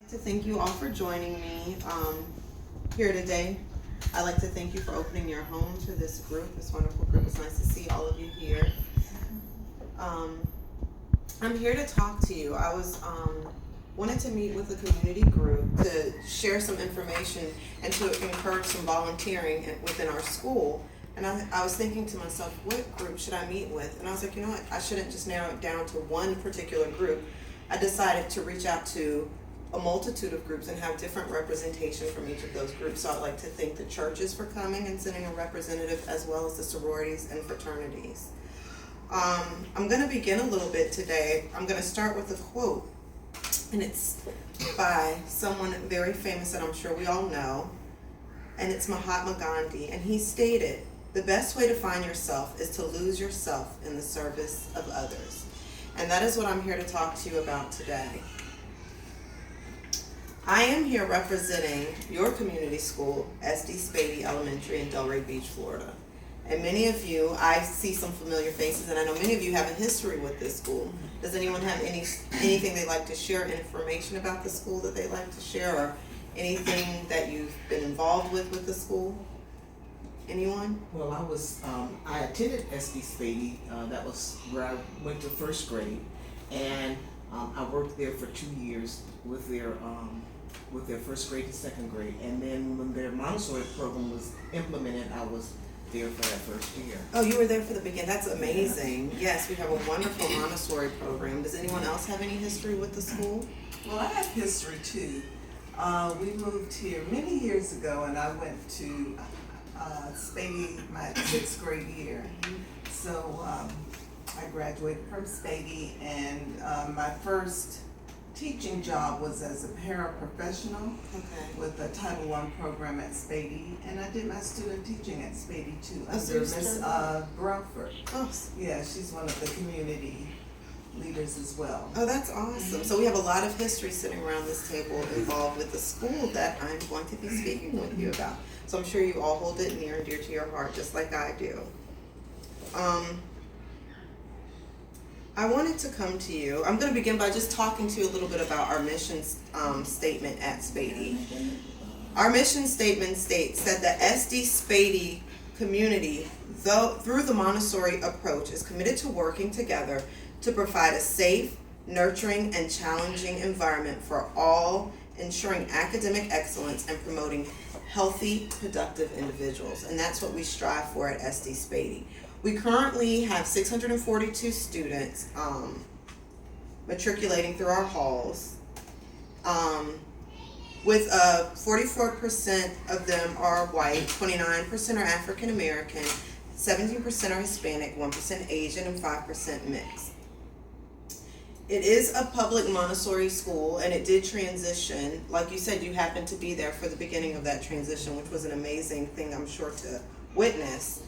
To thank you all for joining me here today. I'd like to thank you for opening your home to this group, this wonderful group. It's nice to see all of you here. Um, I'm here to talk to you. I was wanted to meet with the community group to share some information and to encourage some volunteering within our school. And I was thinking to myself, what group should I meet with? And I was like, you know what, I shouldn't just narrow it down to one particular group. I decided to reach out to a multitude of groups and have different representation from each of those groups. So I'd like to thank the churches for coming and sending a representative, as well as the sororities and fraternities. I'm going to begin a little bit today. I'm going to start with a quote, and it's by someone very famous that I'm sure we all know, and it's Mahatma Gandhi, and he stated, "The best way to find yourself is to lose yourself in the service of others." And that is what I'm here to talk to you about today. I am here representing your community school, SD Spady Elementary in Delray Beach, Florida. And many of you, I see some familiar faces, and I know many of you have a history with this school. Does anyone have anything they'd like to share, information about the school that they'd like to share, or anything that you've been involved with the school? Anyone? Well, I attended SD Spady. That was where I went to first grade, and I worked there for 2 years with their first grade and second grade. And then when their Montessori program was implemented, I was there for that first year. Oh, you were there for the beginning. That's amazing. Yes, we have a wonderful Montessori program. Does anyone else have any history with the school? Well, I have history too. We moved here many years ago, and I went to Spady my 6th grade year. So I graduated from Spady, and my first teaching job was as a paraprofessional with a Title I program at Spady, and I did my student teaching at Spady too, under Miss Brumford. Oh. Yeah, she's one of the community leaders as well. Oh, that's awesome. So we have a lot of history sitting around this table involved with the school that I'm going to be speaking with you about. So I'm sure you all hold it near and dear to your heart, just like I do. I wanted to come to you. I'm going to begin by just talking to you a little bit about our mission statement at Spady. Our mission statement states that the SD Spady community, through the Montessori approach, is committed to working together to provide a safe, nurturing, and challenging environment for all, ensuring academic excellence and promoting healthy, productive individuals. And that's what we strive for at SD Spady. We currently have 642 students matriculating through our halls, with 44% of them are white, 29% are African American, 17% are Hispanic, 1% Asian, and 5% mixed. It is a public Montessori school, and it did transition. Like you said, you happened to be there for the beginning of that transition, which was an amazing thing, I'm sure, to witness.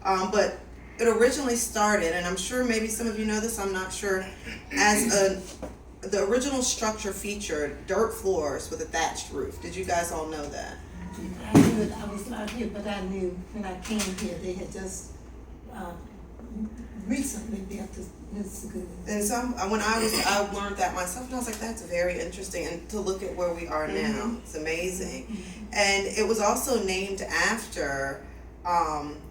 But it originally started, and I'm sure maybe some of you know this, I'm not sure, the original structure featured dirt floors with a thatched roof. Did you guys all know that? I knew it. I was not here, but I knew when I came here they had just recently built this school. And so when I learned that myself, and I was like, that's very interesting. And to look at where we are now, it's amazing. And it was also named after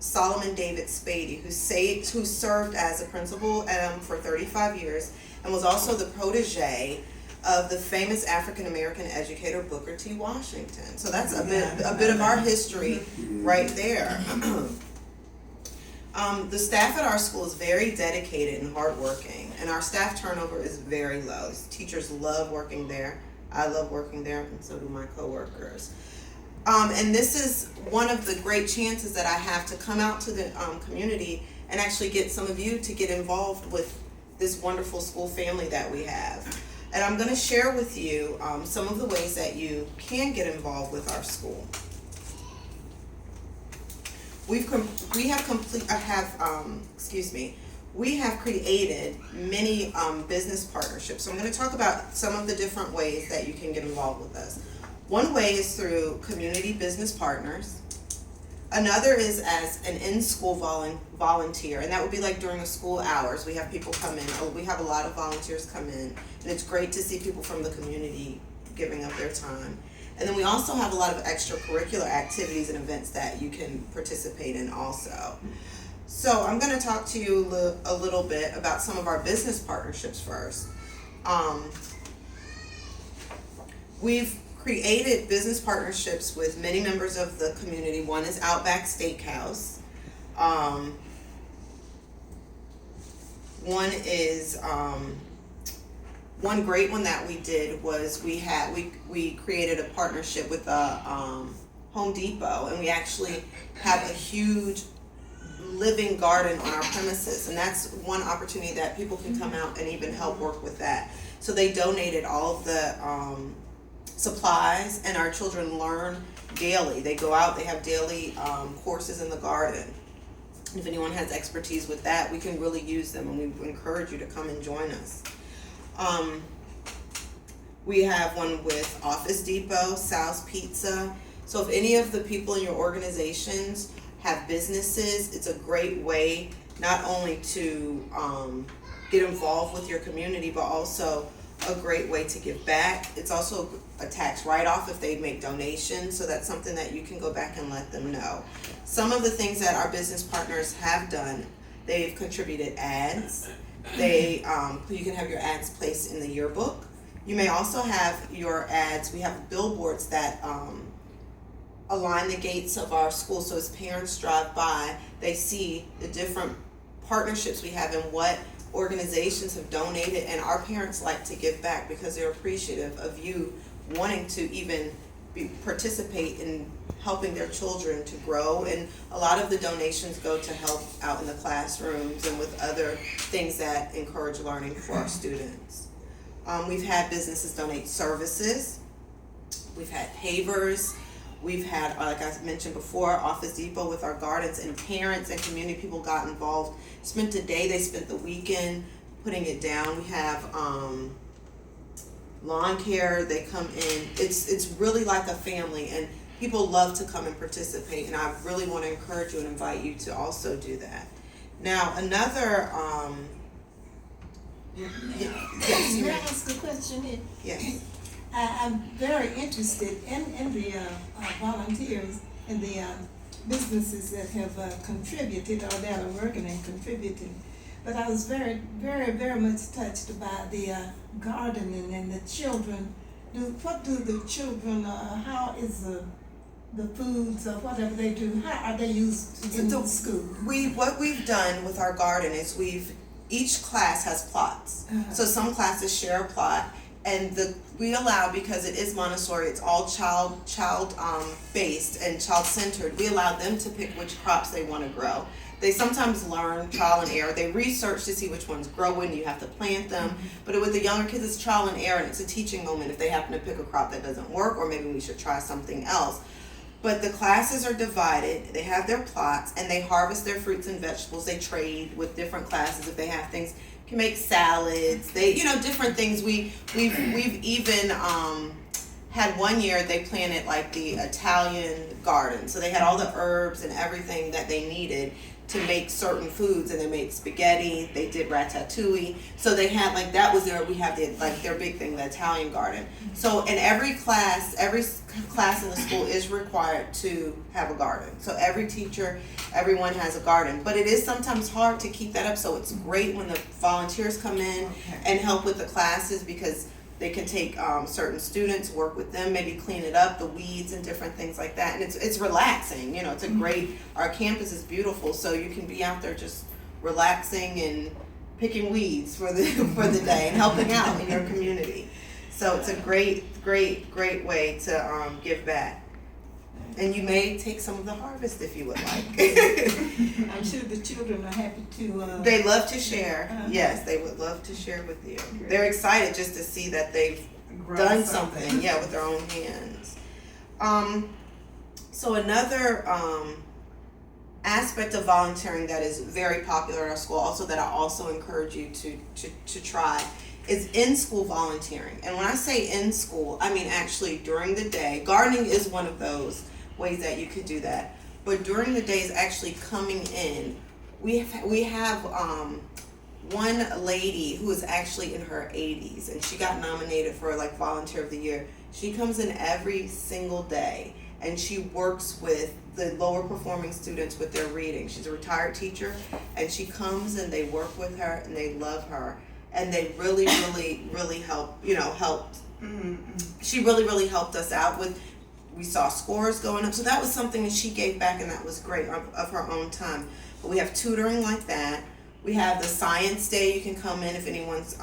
Solomon David Spady, who served as a principal for 35 years and was also the protege of the famous African American educator Booker T. Washington. So that's a bit of our history right there. The staff at our school is very dedicated and hardworking, and our staff turnover is very low. Teachers love working there. I love working there, and so do my coworkers. And this is one of the great chances that I have to come out to the community and actually get some of you to get involved with this wonderful school family that we have. And I'm going to share with you some of the ways that you can get involved with our school. We have created many business partnerships. So I'm going to talk about some of the different ways that you can get involved with us. One way is through community business partners. Another is as an in-school volunteer, and that would be like during the school hours. We have people come in. We have a lot of volunteers come in, and it's great to see people from the community giving of their time. And then we also have a lot of extracurricular activities and events that you can participate in also. So I'm going to talk to you a little bit about some of our business partnerships first. We've created business partnerships with many members of the community. One is Outback Steakhouse. One is one great one that we did was we created a partnership with Home Depot, and we actually have a huge living garden on our premises, and that's one opportunity that people can come out and even help work with that. So they donated all of the supplies, and our children learn daily. They go out, they have daily courses in the garden. If anyone has expertise with that, we can really use them, and we encourage you to come and join us. We have one with Office Depot, Sal's Pizza. So if any of the people in your organizations have businesses, it's a great way not only to get involved with your community, but also a great way to give back. It's also a tax write-off if they make donations, so that's something that you can go back and let them know. Some of the things that our business partners have done, they've contributed ads. You can have your ads placed in the yearbook. You may also have your ads, we have billboards that align the gates of our school, so as parents drive by, they see the different partnerships we have and what organizations have donated, and our parents like to give back because they're appreciative of you wanting to even participate in helping their children to grow. And a lot of the donations go to help out in the classrooms and with other things that encourage learning for our students. We've had businesses donate services. We've had pavers. We've had, like I mentioned before, Office Depot with our gardens, and parents and community people got involved. Spent a day, they spent the weekend putting it down. We have lawn care, they come in. It's really like a family, and people love to come and participate, and I really want to encourage you and invite you to also do that. Now, another, yes. May I ask a question here? Yes. I'm very interested in the volunteers and the businesses that have contributed or that are working and contributing. But I was very, very, very much touched by the gardening and the children. What do the children, how is the foods or whatever they do, how are they used in school? What we've done with our garden is each class has plots. So some classes share a plot, and we allow, because it is Montessori, it's all child based and child centered. We allow them to pick which crops they want to grow. They sometimes learn trial and error. They research to see which ones grow when you have to plant them. But with the younger kids, it's trial and error, and it's a teaching moment if they happen to pick a crop that doesn't work, or maybe we should try something else. But the classes are divided. They have their plots, and they harvest their fruits and vegetables. They trade with different classes if they have things. Can make salads. They, different things. We've even had one year they planted like the Italian garden, so they had all the herbs and everything that they needed to make certain foods, and they made spaghetti. They did ratatouille. So they had that was their their big thing, the Italian garden. So in every class in the school is required to have a garden. So every teacher, everyone has a garden. But it is sometimes hard to keep that up. So it's great when the volunteers come in and help with the classes, because they can take certain students, work with them, maybe clean it up, the weeds and different things like that. And it's relaxing. It's a great, our campus is beautiful, so you can be out there just relaxing and picking weeds for the day and helping out in your community. So it's a great way to give back. And you may take some of the harvest if you would like. I'm sure the children are happy to. They love to share. Yes, they would love to share with you. They're excited just to see that they've done something, with their own hands. So another aspect of volunteering that is very popular at our school, also that I also encourage you to try, is in-school volunteering. And when I say in school, I mean actually during the day. Gardening is one of those ways that you could do that. But during the day is actually coming in. We have one lady who is actually in her 80s, and she got nominated for Volunteer of the Year. She comes in every single day and she works with the lower performing students with their reading. She's a retired teacher, and she comes and they work with her and they love her, and they really helped, helped. She really helped us out with, we saw scores going up. So that was something that she gave back, and that was great of her own time. But we have tutoring like that. We have the science day. You can come in if anyone's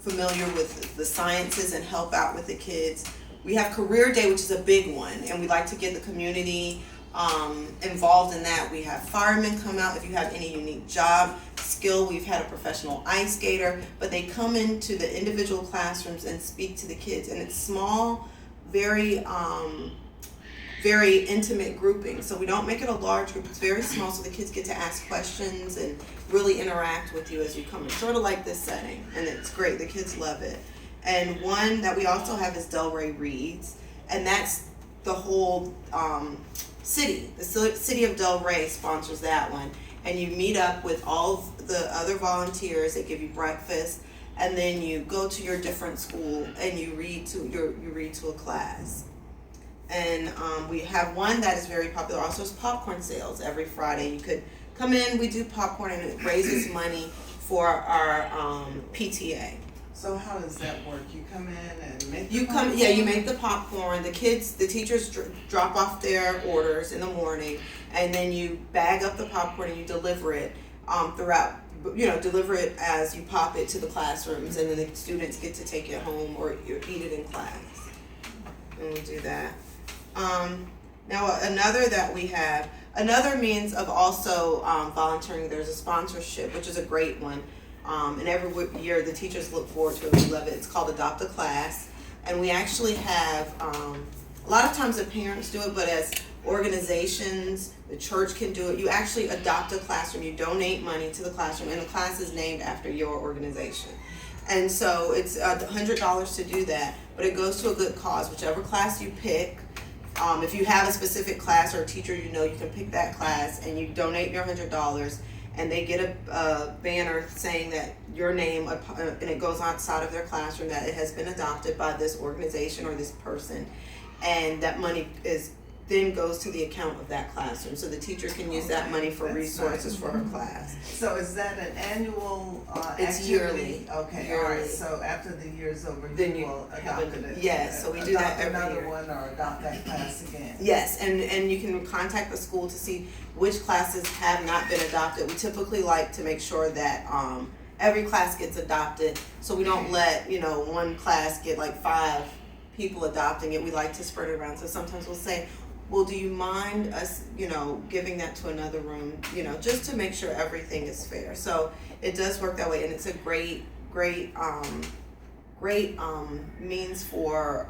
familiar with the sciences and help out with the kids. We have career day, which is a big one, and we like to get the community involved in that. We have firemen come out if you have any unique job skill. We've had a professional ice skater, but they come into the individual classrooms and speak to the kids, and it's small, very intimate grouping. So we don't make it a large group. It's very small, so the kids get to ask questions and really interact with you as you come in, sort of like this setting, and it's great. The kids love it. And one that we also have is Delray Reads, and that's the whole city. The city of Delray sponsors that one, and you meet up with all of the other volunteers. They give you breakfast, and then you go to your different school and you read to a class. And we have one that is very popular also, is popcorn sales every Friday. You could come in, we do popcorn, and it raises money for our PTA. So how does that work? You come in and make You make the popcorn. The teachers drop off their orders in the morning, and then you bag up the popcorn and you deliver it throughout. Deliver it as you pop it to the classrooms, and then the students get to take it home or eat it in class. And we do that. Now another means of also volunteering. There's a sponsorship, which is a great one. And every year the teachers look forward to it. We love it. It's called Adopt a Class. And we actually have, a lot of times the parents do it, but as organizations, the church can do it. You actually adopt a classroom. You donate money to the classroom, and the class is named after your organization. And so it's $100 to do that, but it goes to a good cause. Whichever class you pick, if you have a specific class or a teacher you can pick that class, and you donate your $100. And they get a banner saying that your name, and it goes outside of their classroom that it has been adopted by this organization or this person, and that money then goes to the account of that classroom, so the teacher can use that money for resources for her class. So is that an annual It's activity? yearly. Okay, Yearly. all right. So after the year's over, Then you you will have adopt it. yes, so we do that every another year. one, or adopt that class again. Yes, and you can contact the school to see which classes have not been adopted. We typically like to make sure that every class gets adopted, so we don't let one class get like 5 people adopting it. We like to spread it around. So sometimes we'll say, well, do you mind us, giving that to another room, just to make sure everything is fair. So it does work that way, and it's a great means for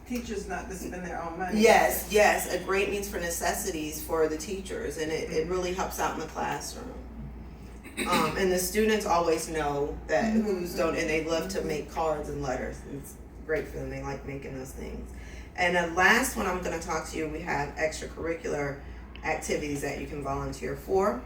teachers not to spend their own money. Yes, a great means for necessities for the teachers, and it really helps out in the classroom. And the students always know that who's donating, and they love to make cards and letters. It's great for them. They like making those things. And the last one I'm going to talk to you, we have extracurricular activities that you can volunteer for.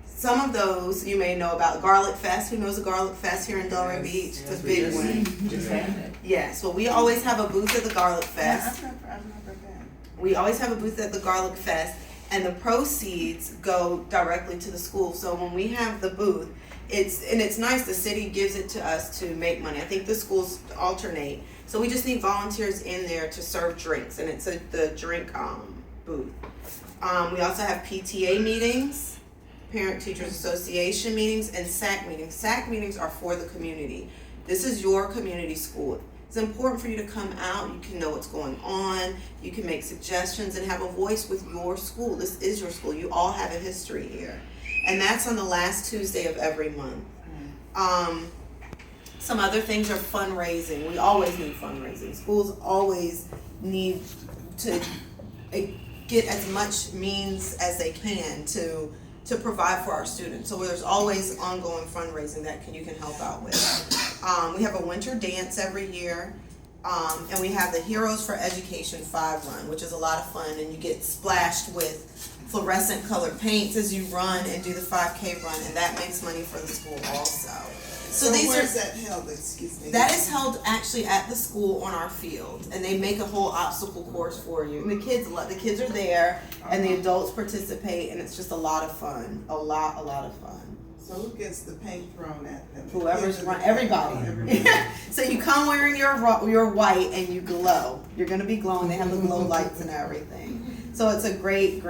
Some of those you may know about. Garlic Fest. Who knows the Garlic Fest here in Delray Beach? It's a big one. Just had it. Yes, well, we always have a booth at the Garlic Fest. Yeah, I've never been. We always have a booth at the Garlic Fest, and the proceeds go directly to the school. So when we have the booth, it's nice. The city gives it to us to make money. I think the schools alternate. So we just need volunteers in there to serve drinks, and it's the drink booth. We also have PTA meetings, Parent Teachers Association meetings, and SAC meetings. SAC meetings are for the community. This is your community school. It's important for you to come out. You can know what's going on. You can make suggestions and have a voice with your school. This is your school. You all have a history here. And that's on the last Tuesday of every month. Some other things are fundraising. We always need fundraising. Schools always need to get as much means as they can to provide for our students. So there's always ongoing fundraising that you can help out with. We have a winter dance every year, and we have the Heroes for Education 5 run, which is a lot of fun, and you get splashed with fluorescent colored paints as you run and do the 5K run, and that makes money for the school also. So these where's are, that held, excuse me? that is held actually at the school on our field, and they make a whole obstacle course for you. And the kids are there, and the adults participate, and it's just a lot of fun. A lot of fun. So who gets the paint thrown at them? Whoever's Kids or run, the everybody. everybody. So you come wearing your white and you glow. You're gonna be glowing. They have the glow lights and everything. So it's a great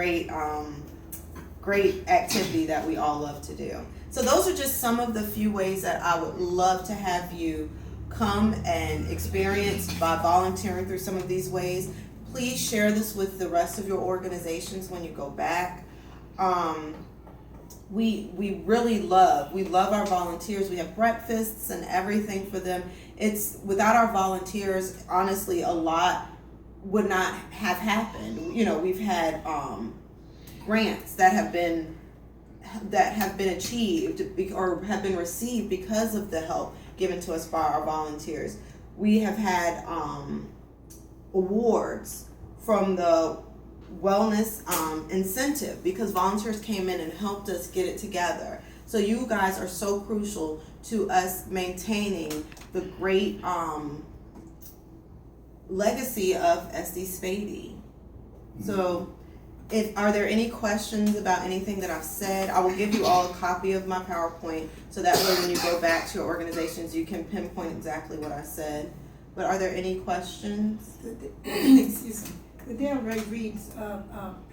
activity that we all love to do. So those are just some of the few ways that I would love to have you come and experience by volunteering through some of these ways. Please share this with the rest of your organizations when you go back. We really love our volunteers. We have breakfasts and everything for them. It's without our volunteers, honestly, a lot would not have happened. You know, we've had grants that have been achieved or have been received because of the help given to us by our volunteers. We have had awards from the wellness incentive because volunteers came in and helped us get it together. So you guys are so crucial to us maintaining the great legacy of SD Spady. So are there any questions about anything that I've said? I will give you all a copy of my PowerPoint so that way when you go back to your organizations you can pinpoint exactly what I said. But are there any questions? Excuse me. The Delray Reads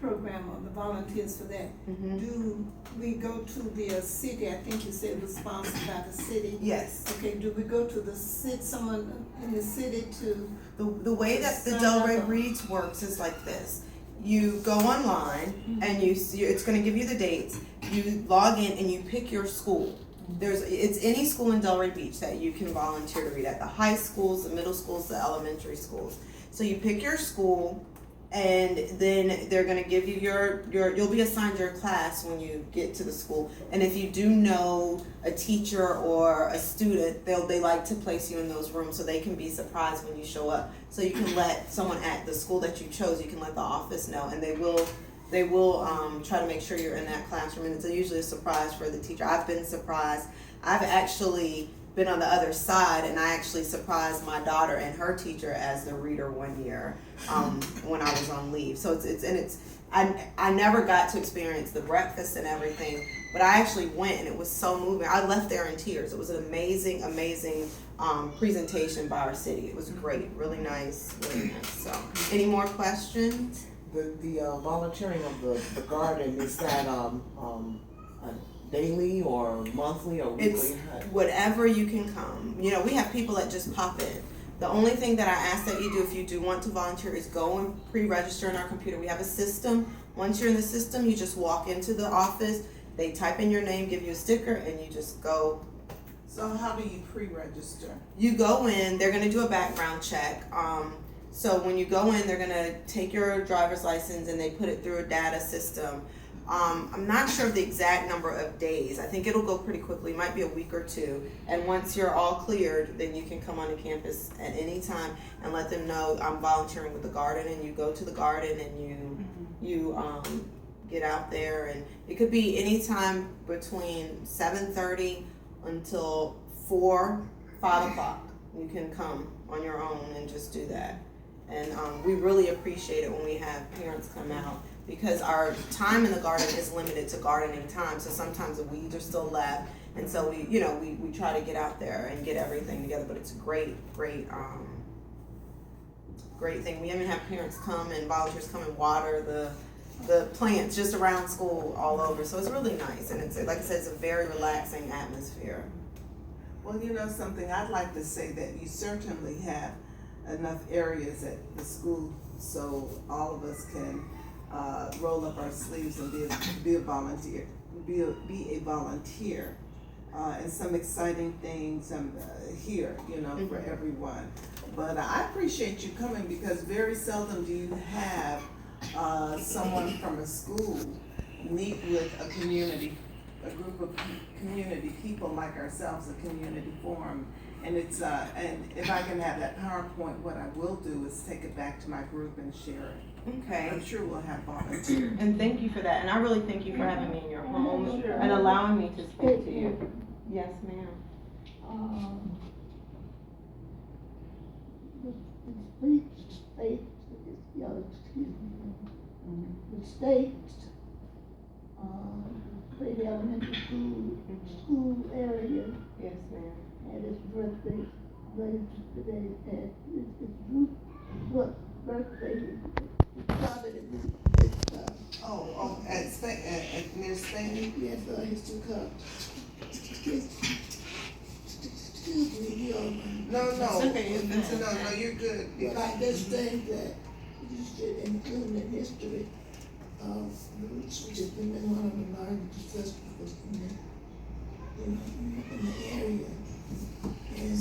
program or the volunteers for that, do we go to the city? I think you said it was sponsored by the city. Yes. Okay, do we go to the city, someone in the city to? The way that the Delray Reads works is like this. You go online and it's going to give you the dates. You log in and you pick your school. It's any school in Delray Beach that you can volunteer to read at, the high schools, the middle schools, the elementary schools. So you pick your school, and then they're going to give you you'll be assigned your class when you get to the school. And if you do know a teacher or a student, they like to place you in those rooms so they can be surprised when you show up. So you can let someone at the school that you chose, you can let the office know, and they will try to make sure you're in that classroom. And it's usually a surprise for the teacher. I've been surprised. I've actually been on the other side, and I actually surprised my daughter and her teacher as the reader one year when I was on leave. So I never got to experience the breakfast and everything, but I actually went, and it was so moving. I left there in tears. It was an amazing presentation by our city. It was great, really nice. So, any more questions? The volunteering of the garden, is that daily or monthly or weekly? It's whatever you can come. You know, we have people that just pop in. The only thing that I ask that you do if you do want to volunteer is go and pre-register in our computer. We have a system. Once you're in the system, you just walk into the office, they type in your name, give you a sticker, and you just go. So how do you pre-register? You go in, they're going to do a background check. So when you go in, they're going to take your driver's license and they put it through a data system. I'm not sure of the exact number of days. I think it'll go pretty quickly. It might be a week or two. And once you're all cleared, then you can come onto campus at any time and let them know I'm volunteering with the garden. And you go to the garden and you get out there. And it could be any time between 7:30 until 5 o'clock. You can come on your own and just do that. And we really appreciate it when we have parents come out, because our time in the garden is limited to gardening time. So sometimes the weeds are still left, and so we try to get out there and get everything together. But it's a great thing. We even have parents come and volunteers come and water the plants just around school all over. So it's really nice, and it's, like I said, it's a very relaxing atmosphere. Well, you know something, I'd like to say that you certainly have enough areas at the school so all of us can roll up our sleeves and be a volunteer, and some exciting things here, for everyone. But I appreciate you coming, because very seldom do you have someone from a school meet with a group of community people like ourselves, a community forum. And it's and if I can have that PowerPoint, what I will do is take it back to my group and share it. Okay. I'm sure we'll have volunteers. And thank you for that. And I really thank you for having me in your home and allowing me to speak to you. Yes, ma'am. The state, State Elementary School area Yes, ma'am. had its birthday later today, and it's Ruth, what birthday it started at Oh, at near Spain? yes, he took up. Excuse me, No, It's okay, you're fine. no, you're good. but I just think that you should include the history of Roots, which has been one of the largest festivals in the area. And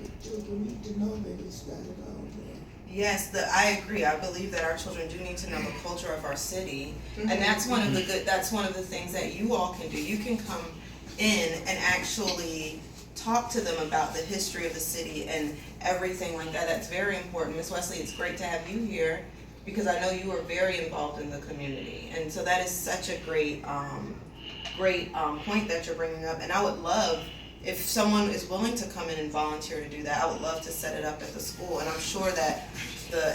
the children need to know that it started all there. Yes, I agree. I believe that our children do need to know the culture of our city, and that's one of the things that you all can do. You can come in and actually talk to them about the history of the city and everything like that. That's very important. Ms. Wesley, it's great to have you here because I know you are very involved in the community, and so that is such a great point that you're bringing up. And I would love, if someone is willing to come in and volunteer to do that, I would love to set it up at the school, and I'm sure that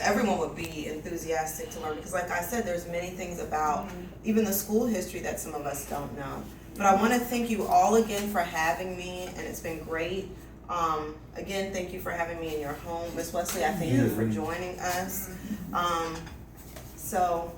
everyone would be enthusiastic to learn, because like I said, there's many things about even the school history that some of us don't know. But I want to thank you all again for having me, and it's been great. Again, thank you for having me in your home. Miss Wesley, I thank you for joining us. So